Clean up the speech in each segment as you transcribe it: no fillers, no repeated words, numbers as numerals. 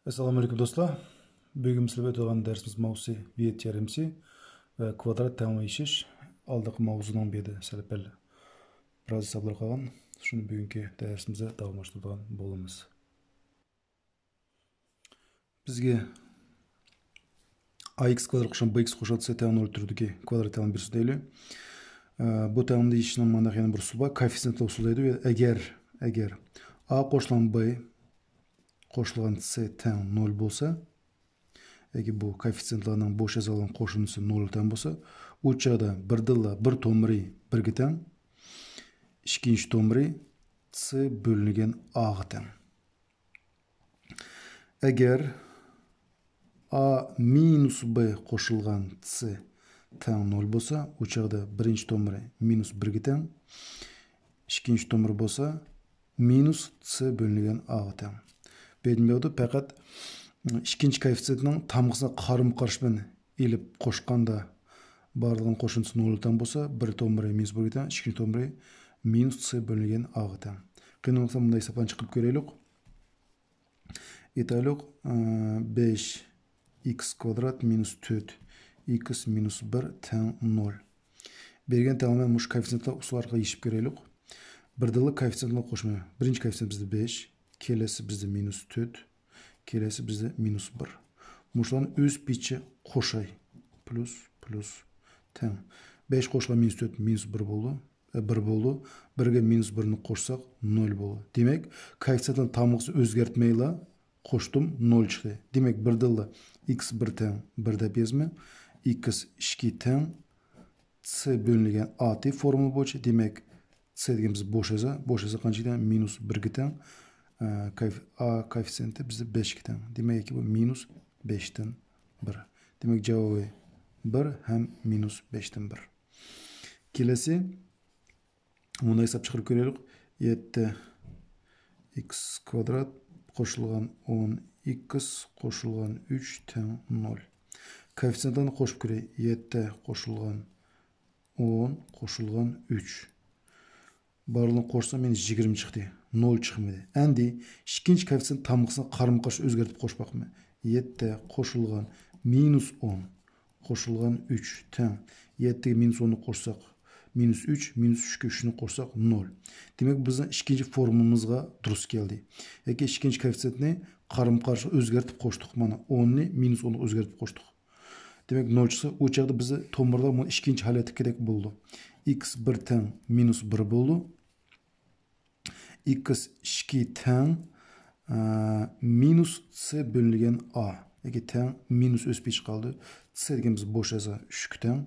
Assalamu alaikum dostlar. Bugün sizlerle o'tgan dersimiz mavzusi viet teoremasi va kvadrat tenglashish. Aldıq mavzudan beri sələpəl biroz hesablar qolgan. Shuni bugungi darsimizda davomlashtiradigan bo'lamiz. Bizga ax kvadrat qo'shgan bx qo'shilsa teng 0 turidagi kvadrat teng bir deyli. Bu tengni ishning mana yana bir usul bor. Koeffitsiyentli usul deydi. Agar a qo'shilgan b qo'shilgan c teng 0 bo'lsa, yoki bu koeffitsiyentlarning bo'sh yazilgan qo'shindisi 0 teng bo'lsa, u chog'da bir tomiri 1 ga teng, ikkinchi tomiri c bo'lingan a ga teng. Agar a minus b qo'shilgan c teng 0 bo'lsa, u chog'da birinchi tomiri minus 1 ga teng, ikkinchi tomiri bo'lsa minus c bo'lingan a ga teng. Bilmiyordu fakat ikinci koeffitsiyentning tamg'isini qarama-qarshi bilan elib qo'shganda barlig'ini qo'shindisi 0 teng bo'lsa, bir tomiri minus 1 ga teng, ikkinchi tomiri minus c bo'lingan a ga teng. Qiyinlikda bunday hisobdan chiqib ko'raylik. Aytaylik 5x kvadrat minus 4x minus 1 teng 0. Bergan tengni mush koeffitsiyentlar usul orqali yechib ko'raylik. Birdilli koeffitsiyentlar qo'shma. Birinchi koeffitsiyent bizda 5, kelesi bizde minus 4, kelesi bizde minus 1. Muşlan öz piçi qo'shay. Plus teng. 5 qo'shilgan minus 4 minus 1 bo'ldi. 1 bo'ldi. 1 ga minus 1 ni qo'shsak 0 bo'ldi. Demak, koeffitsiyentning tamg'isini o'zgartmayla qo'shdim 0 chiqdi. Demak, birdilli x1 teng 1 deb yozma. x2 teng c bo'lingan a tip formula bo'yicha. Demak, c deganimiz bo'sh esa qanchadan minus 1 ga teng. A koeffitsiyenti bizde 5 ga teng. Demek ki bu minus 5'ten 1. Demek cevabı 1 hem minus 5'ten 1. Kelesi bunu hesap çıkarıp görüyoruz. 7 x kvadrat qo'shilgan 10x qo'shilgan 3 teng 0. Koeffitsiyentini qo'shib ko'raylik. 7 qo'shilgan 10 qo'shilgan 3. Barlığını qo'shsam meni 20 chiqdi. 0 chiqmadi. Endi ikkinchi koeffitsiyent tamg'isini qarama-qarshi o'zgartirib qo'shmoqman. 7 qo'shilgan minus 10 qo'shilgan 3 teng. 7 ga minus 10 ni qo'shsak minus 3, minus 3 ga 3 ni qo'shsak 0. Demak, bizning ikkinchi formulamizga durust keldi. Yoki ikkinchi koeffitsiyentni qarama-qarshi o'zgartirib qo'shdik. Mana 10 ni minus 10 ga o'zgartirib qo'shdik. Demak, 0 chiqsa, u chog'da bizni tomirlar bu ikkinchi holati kerak bo'ldi. x1 teng minus 1 bo'ldi. x2 teng minus c bo'lingan a. Yoki teng minus o'sib chiqoldi. C deganimiz bo'sh esa 3 teng.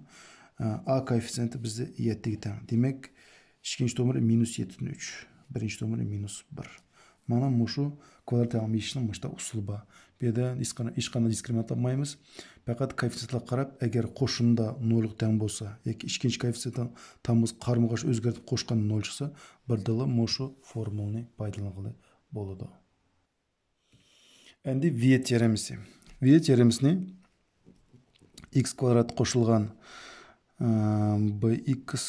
A koeffitsiyenti bizda 7 ga teng. Demak, ikkinchi tomiri minus 7.3. Birinchi tomiri minus 1. Mana mushu kvadrat tengmashishning mashta usuli bor. Bu yerda hech qanday diskriminant olmaymiz. Faqat koeffitsiyentlarga qarab, agar qo'shinda 0 teng bo'lsa, yoki ikkinchi koeffitsiyentdan tamg'iz qarama-qarshi o'zgartirib qo'shgan 0 chiqsa, birdala mushu formulani foydalanishga bo'ladi. Endi viet teoremasi. Viet teoremasini x kvadrat qo'shilgan bx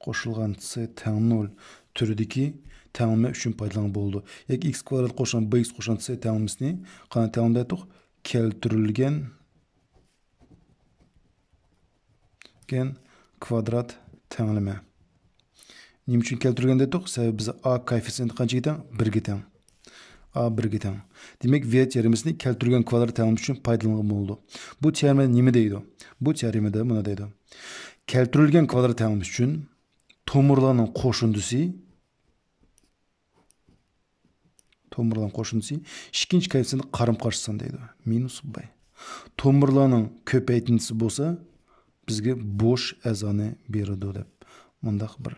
qo'shilgan c teng 0 turidagi tengmi uchun foydalanib bo'ldi. Yoki x kvadrat qo'shilgan bx qo'shilgan c tengmisini qanday tengda aytdik? Keltirilgan kvadrat tengleme. Nima uchun keltirilgan dedik? Sababi biz a koeffitsiyenti qanchaga teng? 1 ga teng. A 1 ga teng. Demak, viet teoremasini keltirilgan kvadrat tengleme uchun foydalanib bo'ldi. Bu teorema nima deydi? Bu teoremada buni deydi. Keltirilgan kvadrat tengleme uchun tomirlarning qo'shindisi ikkinchi koeffitsiyentni qarama-qarshisidan deydi. Minus b. Tomirlarning ko'paytindisi bo'lsa, bizga bo'sh azoni beradi deb mundaq bir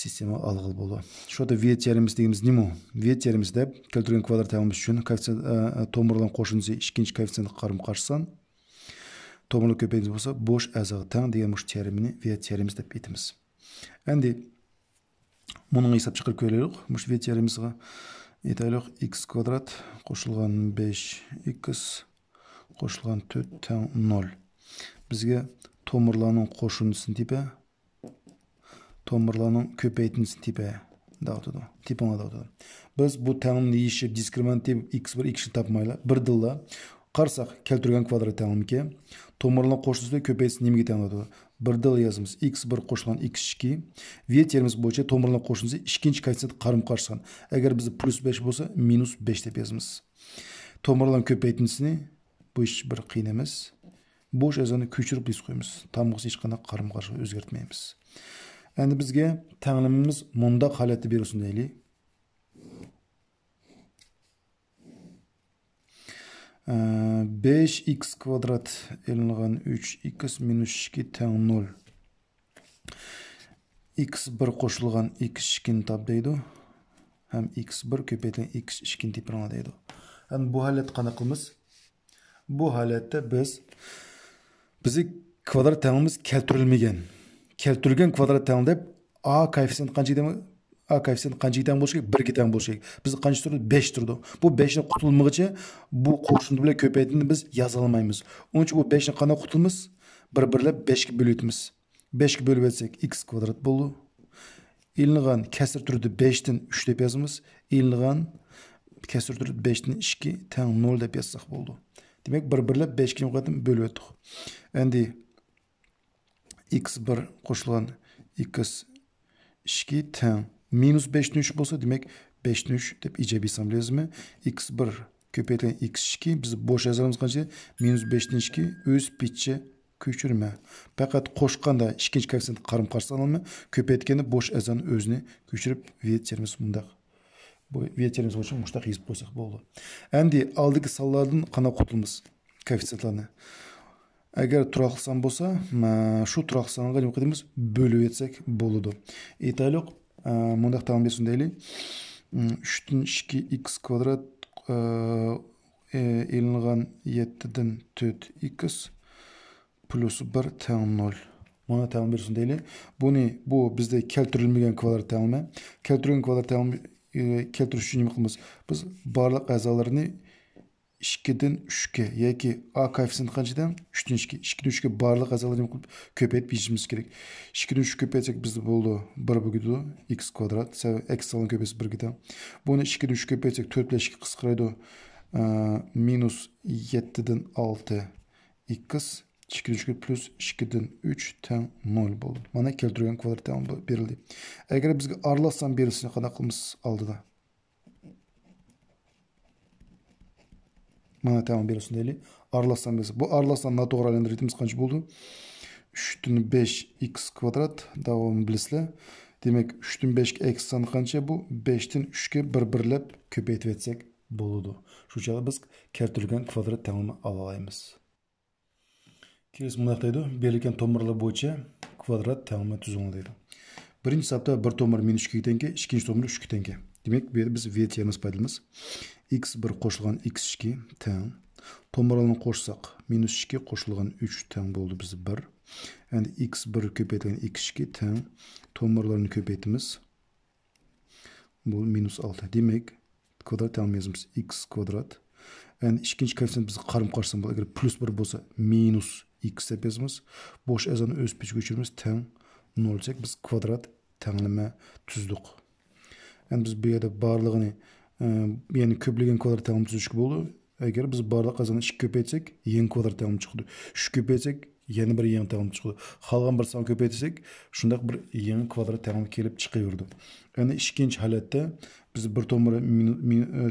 sistema alg'il bo'ldi. Shoda viet teoremasi deymiz nima? Viet teoremasi deb keltirilgan kvadrat tengleme uchun koeffitsiyent tomirlarning qo'shindisi ikkinchi koeffitsiyentni qarama-qarshisidan tomirlar ko'paytindisi bo'lsa, bo'sh azoga teng degan mush teoremani viet teoremasi deb aytamiz. Endi buni hisob chiqarib ko'raylik. Mush viet teoremasiga aytaylik x kvadrat qo'shilgan 5x qo'shilgan 4 teng 0. Bizga tomirlarning qo'shindisini tipi, tomirlarning ko'paytindisini tipi da o'tadi. Tipini da o'tadi. Biz bu ta'limni yeyishib diskriminativ x1 x2 topmaylar. Bir dilla qarsak keltirgan kvadrat ta'limga to'mirlarni qo'shilsa ko'paysa nimaga teng bo'ladi? Bir dil yozamiz. x1 qo'shilgan x2 v terimiz bo'yicha to'mirlar qo'shilsa ikkinchi koeffitsient qarim-qarshi. Agar biz +5 bo'lsa -5 deb yozamiz. To'mirlarning ko'paytinisini bu ish bir qiyin emas. Bo'sh azoni ko'chirib biz qo'yamiz. Tamg'isi hech qanday qarim-qarshi o'zgartmaymiz. Endi bizga tanglimimiz mundaq holatda berilsin deylik. 5x kvadrat elingan 3x minus 2 teng 0. x1 qo'shilgan x2 ni top deydi. Ham x1 ko'paytirilgan x2 ni tepirana deydi. Endi bu holatda qanaqa qilamiz? Bu holatda bizi kvadrat tengimiz keltirilmagan. Keltirilgan kvadrat teng deb a koeffitsient qancha demak? A koeffitsient qanchaga teng bo'lishi kerak? 1 ga teng bo'lishi kerak. Biz qancha turdi? 5 turdi. Bu 5 ni qutulmaguncha bu qo'shimcha bilan ko'paytirishni biz yoza olmaymiz. Onun uchun bu 5 ni qanday qutulamiz? Bir-birlab 5 ga bo'lib 5 ga bo'lib etsak x kvadrat bo'ldi. Ilingan kasr turdi 5 dan 3 deb yozamiz. Ilingan kasr turdi 5 dan 2 teng 0 deb yozsak bo'ldi. Demak, bir-birlab 5 ga yo'qotib bo'lib o'tdik. Endi x1 qo'shilgan x2 teng -5 dan 3 bo'lsa, demak 5 dan 3 deb ijobiy sanlaymiz. x1 ko'paytirilgan x2 biz bo'sh yozamiz qancha? -5 dan 2 o'z pitchi ko'chirma. Faqat qo'shganda ikkinchi koeffitsient qarim-qarshi sanalma, ko'paytganda bo'sh azani o'zini ko'chirib v terimiz bundaq. Bu v terimiz uchun mushtaq yozib qo'ysak bo'ldi. Endi oldiki sonlardan qana qutulamiz koeffitsiyentlarni. Agar turoqli son bo'lsa, shu turoqli songa nima qilamiz? Bo'lib etsak bo'ladi. Aytaylik, bundaq ta'lim bersin deylik. 3 dan 2x kvadrat elingan 7 dan 4x plus 1 teng 0. Buna ta'lim bersin deylik. Bu bizde keltirilmagan kvadrat ta'limi. Keltirilgan kvadrat ta'limi keltirish uchun nima qilamiz? Biz barliq a'zolarni 2 dan 3 ga yoki a koeffitsient qanchadan? 3 dan 2. 2 dan 3 ga barliq a'zolarni qilib ko'paytirib yechimiz kerak. 2 dan 3 ko'paytsak bizda bo'ldi 1 bo'ladi x kvadrat. X sonini ko'paysa 1 ga teng. Buni 2 dan 3 ko'paytsak 4 bilan 2 qisqaradi. -7 dan 6 x 2 dan 3 plus 2 dan 3 teng 0 bo'ldi. Mana keltirilgan kvadrat ta'lim berildi. Agar bizga aralashsan berilsa qanday qilamiz oldida? Mana ta'lim berilsin deylik. Aralashsan berilsa. Bu aralashsan noto'g'ri aylantirishimiz qancha bo'ldi? 3 dan 5 x kvadrat davomini bilasizlar. Demak, 3 dan 5 ga x soni qancha bu? 5 dan 3 ga bir-birlab ko'paytirib etsak bo'ladi. Shuning biz keltirilgan kvadrat ta'limni ola olamiz. Kelesi bundaq deydi. Berilgan tomirlar bo'yicha kvadrat ta'limi tuziladi. Birinchi hisobda bir tomir -2 ga teng, ikkinchi tomir 3 ga teng. Demak, bu yerda biz v terimiz foydalanamiz. x1 qo'shilgan x2 teng. Tomirlarni qo'shsak -2 qo'shilgan 3 teng bo'ldi bizda 1. Endi x1 ko'paytirilgan x2 teng. Tomirlarni ko'paytimiz. Bu -6. Demak, kvadrat ta'lim yozamiz x kvadrat. Endi ikkinchi koeffitsient biz qarim-qarshi bo'lsa, agar +1 bo'lsa -x deb yozamiz. Bo'sh azani o'z pichiga ko'chiramiz teng 0 dek biz kvadrat tanglama tuzdik. Endi biz bu yerda barlig'ini ya'ni ko'plagan kvadrat tanglim tuzishga bo'ldi. Agar biz barliq azani 2 ko'paytsak, yangi kvadrat tanglim chiqdi. 3 ko'paytsak, yana bir yangi tanglim chiqdi. Qolgan bir son ko'paytsak, shundaq bir yangi kvadrat tanglim kelib chiqaverdi. Endi ikkinchi holatda biz bir tomiri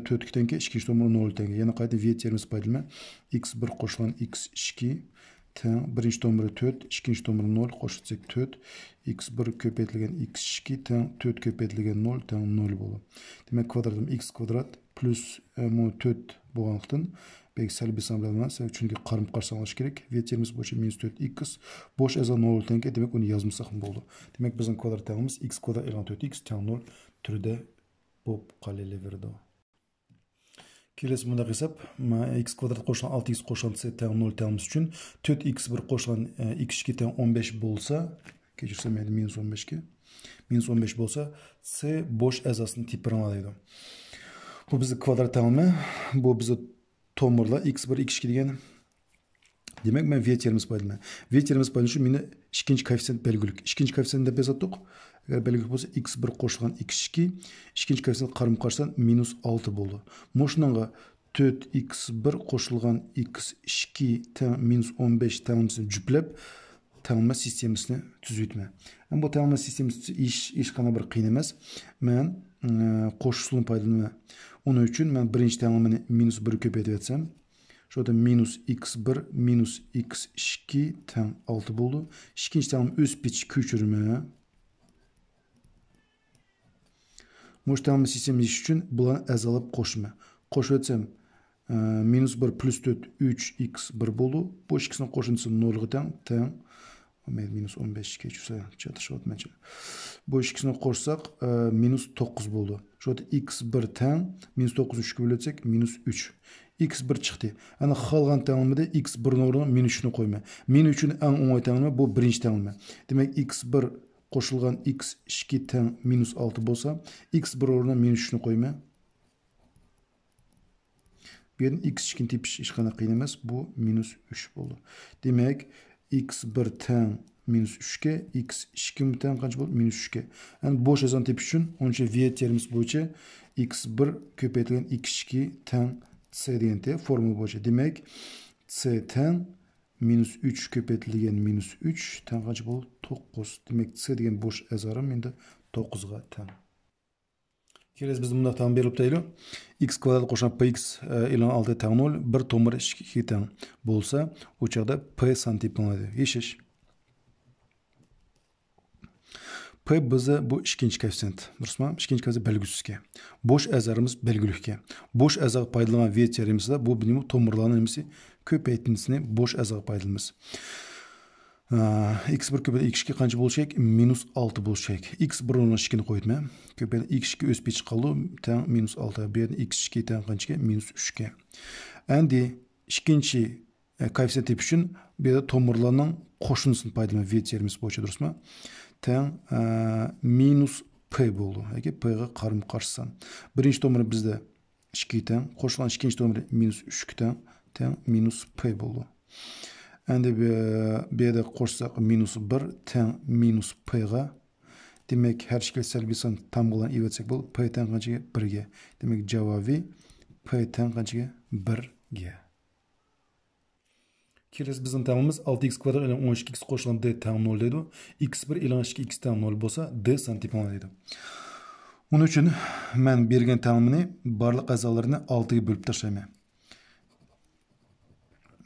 4 ga teng, ikkinchi tomiri 0 teng. Yana qayta v terimiz foydalma. x1 qo'shilgan x2 teng, birinchi tomiri 4, ikkinchi tomiri 0 qo'shilsak 4, x1 ko'paytirilgan x2 teng 4 ko'paytirilgan 0 teng 0 bo'ladi. Demak, kvadratim x kvadrat plus 4 bo'lganlikdan belki salbiy son bilan chunki qarim-qarshi olish kerak. V terimiz bo'yicha -4x bo'sh azon 0 teng, demak uni yozmasak ham bo'ldi. Demak, bizning kvadrat tengimiz x kvadrat e'lon 4x teng 0 turida bo'lib qolaveradi. Kelesi bundaq hisob, x kvadrat qo'shilgan 6x qo'shilgan c teng 0 tengimiz uchun 4x1 qo'shilgan x2 teng 15 bo'lsa, kechirsam mayli -15 ga. -15 bo'lsa, c bo'sh azosini tepirlanadi. Bu bizning kvadrat tengimi, bu bizning tomirlar x1 x2 degan. Demak, men v terimiz foydalanaman. V terimiz foydalanish uchun meni ikkinchi koeffitsient belgilik. Ikkinchi koeffitsient deb yozdik. Agar belgilik bo'lsa x1 qo'shilgan x2, ikkinchi koeffitsient qarama-qarshidan -6 bo'ldi. Mo'shuningga 4x1 qo'shilgan x2 teng -15 tengmasini juplab tanlama sistemasini tuzitma. Bu tanlama sistemasi hech qanday bir qiyin emas. Men qo'shish usulini foydalanaman. Onun uchun men birinchi tanlamani -1 ko'paytirib etsam, şurada -x1 -x2 teng 6 bo'ldi. İkinci tanlama o'z pitch ko'chirma. Bu tanlama sistemi uchun bularni azalab qo'shma. Qo'shib etsam -1 +4 3x1 bo'ldi. Bu ikkisini qo'shindisi 0 ga teng. -15 keçirse çatışıp bu ikisini qo'shsak -9 bo'ldi. Şurada x1 teng -9 3 ga bölsek -3. x1 chiqdi. Ana qolgan tanlamada x1 o'rniga -3 ni qo'yma. -3 ni eng o'ng'ay tanlama bu birinchi tanlama. Demak x1 qo'shilgan x2 teng -6 bo'lsa, x1 o'rniga -3 ni qo'yma. Bu yerdan x2 ni tepish hech qanday qiyin emas. Bu -3 bo'ldi. Demak x1 teng -3 ga, x2 teng qancha bo'ldi? -3 ga. Yani bo'sh yazani tepish uchun o'sha v terimiz bo'yicha x1 ko'paytirilgan x2 teng c degan formula bo'yicha. Demak c teng -3 ko'paytirilgan -3 teng qancha bo'ldi? 9. Demak c degan bo'sh azorim endi 9 ga teng. Keres biz bunda tam berib deyli. X kvadrat qo'shgan px e'lon 6 teng 0 1 tomir 2 teng bo'lsa, o chaqda p santiplandi. Yeshish. P bizi bu ikkinchi koeffitsient. Durustmi? Ikkinchi koeffitsient belgisiga. Bo'sh azarimiz belgilikka. Bo'sh azar foydalanan v terimizda bu bilim tomirlarning nimasi ko'paytinisini bo'sh azar foydalanamiz. x1 ko'paydi x2 qancha bo'lacak? -6 bo'lacak. x1 o'rniga 2 ni qo'ydim. Ko'paydi x2 o'z pitch qoldi, teng -6. Bu yerda x2 teng qanchaga? -3 ga. Endi ikkinchi koeffitsient tepish uchun bu yerda tomirlarning qo'shnisini foydalanan v terimiz bo'yicha, durustmi? Teng -p bo'ldi. Yoki p ga qarama-qarshisan. Birinchi tomir bizda 2 teng, qo'shilgan ikkinchi tomir -3 teng -p bo'ldi. Endi bu yerda qo'shsak -1 teng -p ga. Demak, har ikki salbiy son tam bilan evatsak bo'ladi. P teng qanchaga? 1 ga. Demak, javobi p teng qanchaga? 1 ga. Keres bizning tamimiz 6x kvadrat bilan 12x qo'shilgan d teng 0 deydi. x1 ilan 2x teng 0 bo'lsa, d santimetr deydi. Onun uchun men bergan tengimni barliq a'zolarini 6 ga bo'lib tashlayman.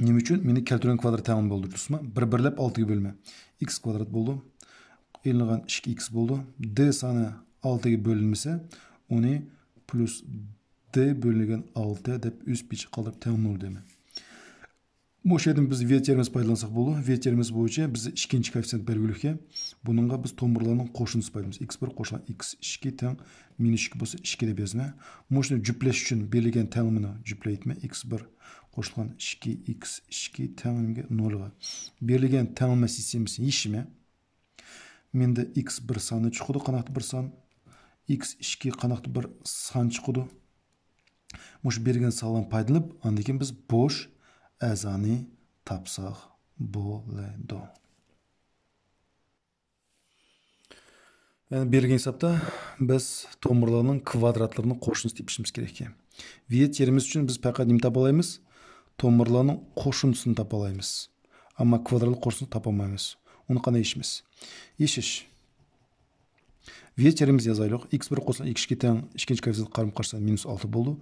Nima uchun? Meni keltirgan kvadrat tengim bo'ldi, durustmi? Bir-birlab 6 ga bölme. X kvadrat bo'ldi. Ilingan 2x bo'ldi. D soni 6 ga bo'linmasa, uni plus d bo'lingan 6 deb o'z pitch qoldirib teng 0 deyman. Bu şeyden biz v terimiz paydalansak bo'ldi. V terimiz bo'yicha biz ikkinchi koeffitsient belgilikka. Buningga biz tomirlarning qo'shnisi paydalaymiz. x1 qo'shilgan x2 teng -2 bo'lsa 2 deb yozma. Shuni juplash uchun berilgan tengimni juplaytma. x1 qo'shilgan 2 x2 tengga 0 ga. Berilgan tenglama sistemasi yechimi. Menda x1 soni chiqdi, qanaqdir bir son. x2 qanaqdir bir son chiqdi. Mush berilgan sondan foydalanib, undan keyin biz bo'sh azani tapsaq bo'ladi. Yani berilgan hisobda biz tomirlarning kvadratlarini qo'shnisini tepishimiz kerak ekan. V terimiz uchun biz faqat nima topa olamiz? Tomirlarning qo'shnisini topa olamiz. Ammo kvadratli qo'shnisini topa olmaymiz. Uni qanday yechimiz? Yeshish. V terimiz yazaylik. x1 qo'shilgan x2 teng ikkinchi koeffitsient qarama-qarshidan -6 bo'ldi.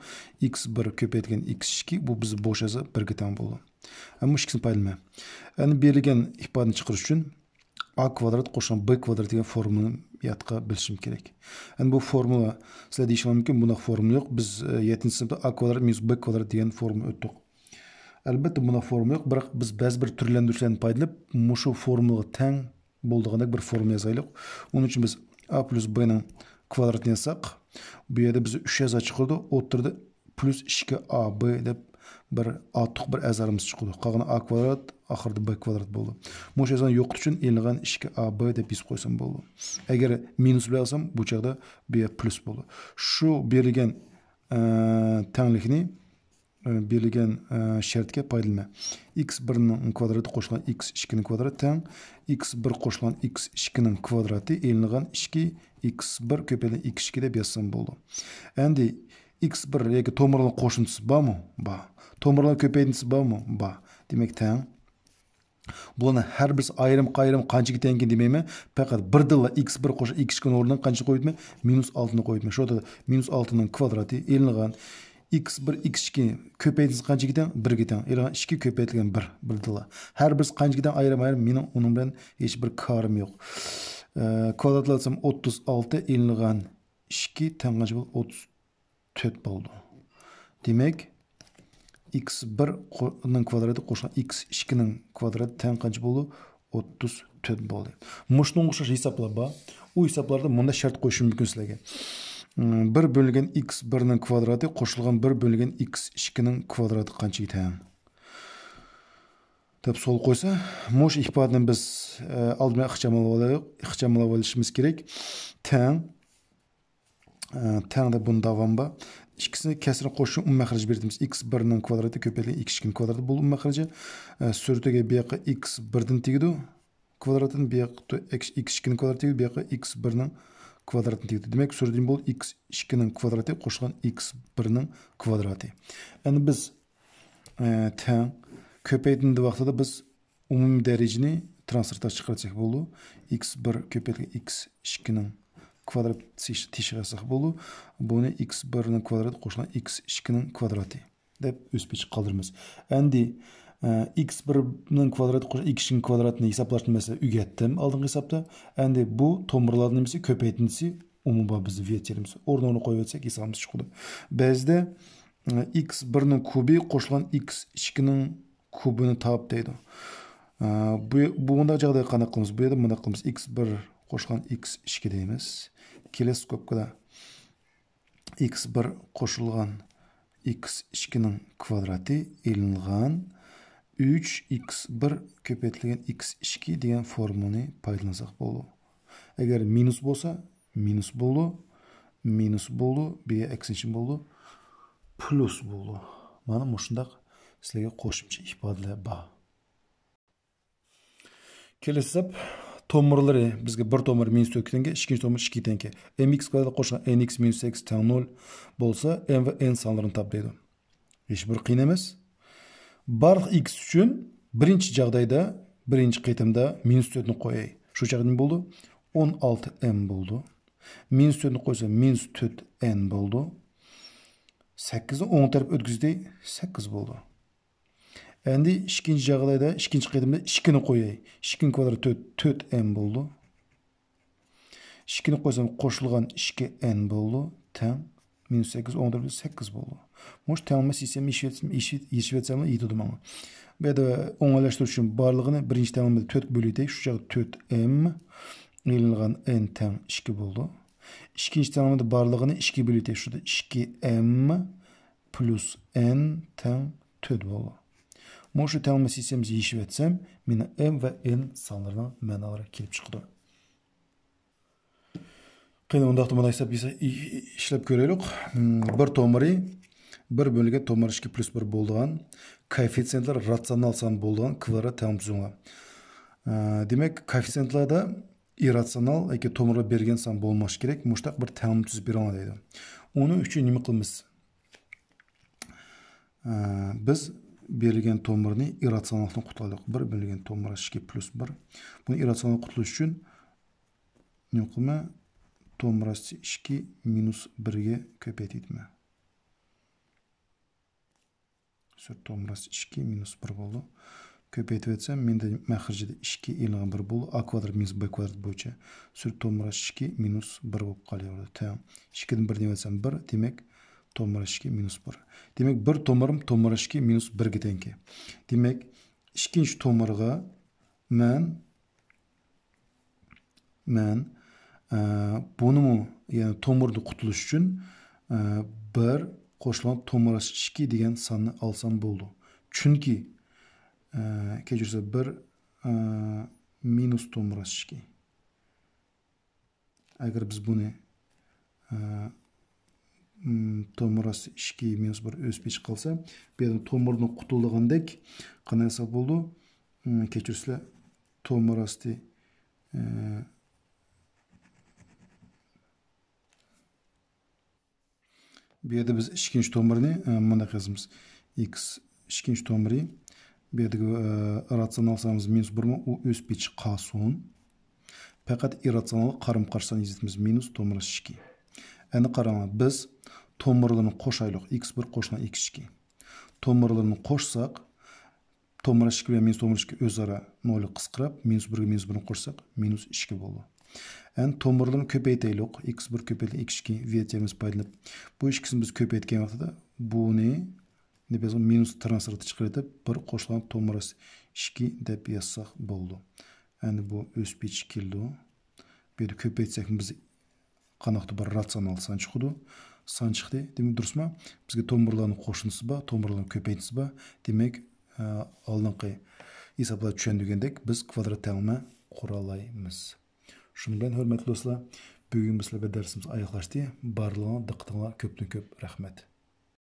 x1 ko'paytirgan x2 bu biz bo'sh esa 1 ga teng bo'ldi. Ammo ikkisini foydalama. Endi berilgan ifodani chiqarish uchun a kvadrat qo'shilgan b kvadrat degan formulani yodqa bilishim kerak. Endi bu formula sizlar deyishim mumkin, bunday formula yo'q. Biz 7-sinfda a kvadrat - b kvadrat degan formula o'tdik. Albatta bunday formula yo'q, biroq biz ba'zi bir turlantirishlarni foydalanib, shu formulaga teng bo'ldigandek bir formula yozaylik. Uning uchun biz a plus b ning kvadratini yazsak, bu yerda biz 3 azar chiqadi, o'tirdi plus 2ab deb bir atiq bir azarimiz chiqdi. Qolgan a kvadrat, oxirida b kvadrat bo'ldi. Mush azarni yo'qotish uchun elingan 2ab deb yozib qo'ysam bo'ldi. Agar minus bilan olsam, bu chaqda b plus bo'ldi. Shu berilgan tenglikni berilgan shartga foydalanma. x1 ning kvadrati qo'shilgan x2 ning kvadrati teng x1 qo'shilgan x2 ning kvadrati elingan 2 x1 ko'paytirilgan x2 deb yozsam bo'ldi. Endi x1 yoki tomirlar qo'shintisi bormi? Bor. Tomirlar ko'paytintisi bormi? Bor. Demak teng. Buni har bir ayrim qanchaga tengki demayman. Faqat birdilla x1 qo'shib x2 ning o'rniga qancha qo'yibman? -6 ni qo'yibman. Shu yerda -6 ning kvadrati elingan x1 x2 ko'paytintisi qanchaga teng? 1 ga teng. Elingan 2 ko'paytirilgan 1 birdilla. Har bir qanchaga teng ayrim mening uning bilan hech bir karim yo'q. Kvadratlasam 36 elingan 2 teng qancha bo'ldi? 34 bo'ldi. Demak x1 ning kvadrati qo'shilgan x2 ning kvadrati teng qancha bo'ldi? 34 bo'ldi. Mushunga o'xshash hisoblar bor. U hisoblarda bunda shart qo'yishim mumkin sizlarga. 1 bölgen x1 ning kvadrati qo'shilgan 1 bölgen x2 ning kvadrati qanchaga teng? deb savol qo'ysa, mush ifodani biz oldindan ixchamlab olishimiz kerak. Teng deb buni davom bor. İkisini kesrini qo'shib maxraj beramiz. x1 ning kvadrati ko'paytirilgan x2 ning kvadrati bu maxraji suratiga bu yoqqa x1 dan tegdi. Kvadratini bu yoqqa x2 ning kvadrati tegdi, bu yoqqa x1 ning kvadratini tegdi. Demak, suratining bu x2 ning kvadrati qo'shilgan x1 ning kvadrati. Endi biz teng ko'paytirdi vaqtida biz umumiy darajani transferta chiqarsak bo'ldi. x1 ko'paytirilgan x2 ning kvadrat teshirsak bo'ldi. Buni x1 ning kvadrati qo'shilgan x2 ning kvadrati deb o'sbich qoldiramiz. Endi x1 ning kvadrati qo'shilgan x2 ning kvadratini hisoblashni mesela o'rgatdim oldingi hisobda. Endi bu tomirlarning nimasi ko'paytintisi umuman biz verterimiz. O'rnini qo'yib o'tsak hisobimiz chiqadi. Bizda x1 ning kubi qo'shilgan x2 ning kubini top deydi. Bu bunda joyda qanday qilamiz? Bu yerda bunday qilamiz. x1 qo'shilgan x2 deymiz. Kelesi skobkada x1 qo'shilgan x2 ning kvadrati elingan 3x1 ko'paytirilgan x2 degan formulani foydalansak bo'ladi. Agar minus bo'lsa, minus bo'ldi, bu yerga ekstension bo'ldi, plus bo'ldi. Mana shundaq sizlarga qo'shimcha ifodalar bor. Kelesi hisob tomirlari bizga bir tomir -4 tenge, ikkinchi tomir 2 tenge. mx kvadrat qo'shgan nx -8 teng 0 bo'lsa, m va n sonlarini toplaydi. Hech bir qiyin emas. Barliq x uchun birinchi joqdayda, birinchi qitimda -4 ni qo'yay. Shu joqda nima bo'ldi? 16m bo'ldi. -4 ni qo'ysa -4n bo'ldi. 8 ni 10 taraf o'tkazdik, 8 bo'ldi. Endi ikkinchi joqdayda, ikkinchi qitimda 2 ni qo'yay. 2 kvadrat 4m bo'ldi. 2 ni qo'ysam qo'shilgan 2n bo'ldi. Teng -8 10 taraf 8 bo'ldi. Mush tengma sistema yetishvetsam yetadi menga. Bu yerda o'ng'aylashtirish uchun barlig'ini birinchi tengmada 4 bo'ldik. Shu joqda 4m elingan n teng 2 bo'ldi. İkinci tengmada barlig'ini 2 bo'ldik. Shunda 2m plus n teng 4 bo'ldi. Mushu tengma sistemamizni yechivetsam, meni m va n sonlarining ma'nolari kelib chiqdi. Qani undaqda mana hisob ishlab ko'raylik. Bir tomiri 1 bölge tomir 2 plus 1 bo'lgan, koeffitsiyentlar ratsional son bo'lgan kvadrat teng tuzilgan. Demak, koeffitsiyentlarda irratsional yoki tomirlar bergan son bo'lmash kerak. Mushtaq bir teng tuzib bera oladi. Uning uchun nima qilamiz? Biz berilgan tomirni irratsionaldan qutlaylik. 1 bölgen tomir 2 plus 1. Buni irratsional qutlash uchun nima qilma? Tomir 2 minus 1 ga ko'paytirma. Tomir 2 minus 1 bo'ldi. Ko'paytirib etsam, menda maxrijida 2 elingan 1 bo'ldi. A kvadrat minus b kvadrat bo'yicha. Tomir 2 minus 1 bo'lib qolaveradi. Teng. 2 dan 1 deb etsam 1, demak tomir 2 minus 1. Demak, bir tomirim tomir 2 minus 1 ga teng. Demak, ikkinchi tomirga men buni, ya'ni tomirni qutulish uchun 1 qo'shilgan tomir 2 degan sonni olsam bo'ldi. Chunki kechirsa 1 minus tomir 2. Agar biz buni tomorası 2 minus 1 өспей қалса, бердің tomorдың құтылығындек қанайса болды, кечірсілі tomorасы берді біз ішкенші tomorны мұнда қазымыз x ішкенші tomorы бердігі рационал санымыз минус 1 ма, о өспей қалсын. Пәкәт иррационал қарым қарсыдан езетіміз минус tomorасы 2. Әні қараңа, біз tomorlarını qoşaylıq. x1 qoşuna x2. Tomorlarını qoşsaq, tomorası 2 və minus tomorası 2 öz ara 0'ı qısqırab, minus 1 minus 1'ni qoşsaq, minus 2 boldu. Yani tomorlarını köpeyteylik. x1 köpeyteylik, x2 vertiyemiz paylanıb. Bu ikisini biz köpeytken vaxtada bu ne? Ne bezim minus transferatı çıxırdı. Bir qoşulan tomorası 2 dep yazsaq boldu. Yani bu öz bir keldi. Bir köpeytsək biz qanaқты bir rasional san çıxıdı. San çıxdı. Demek dürüst mü? Bizge tomorlarını qoşunысы ba, tomorlarını köpeytisi ba. Demek aldınqı hesapla düşendügendek biz kvadrat təlimə quralayımız. Şunu bilen hörmetli dostlar, bugün bizlerle dersimiz ayaklaştı. Barlığına diqqətinizə köpdən köp rəhmət.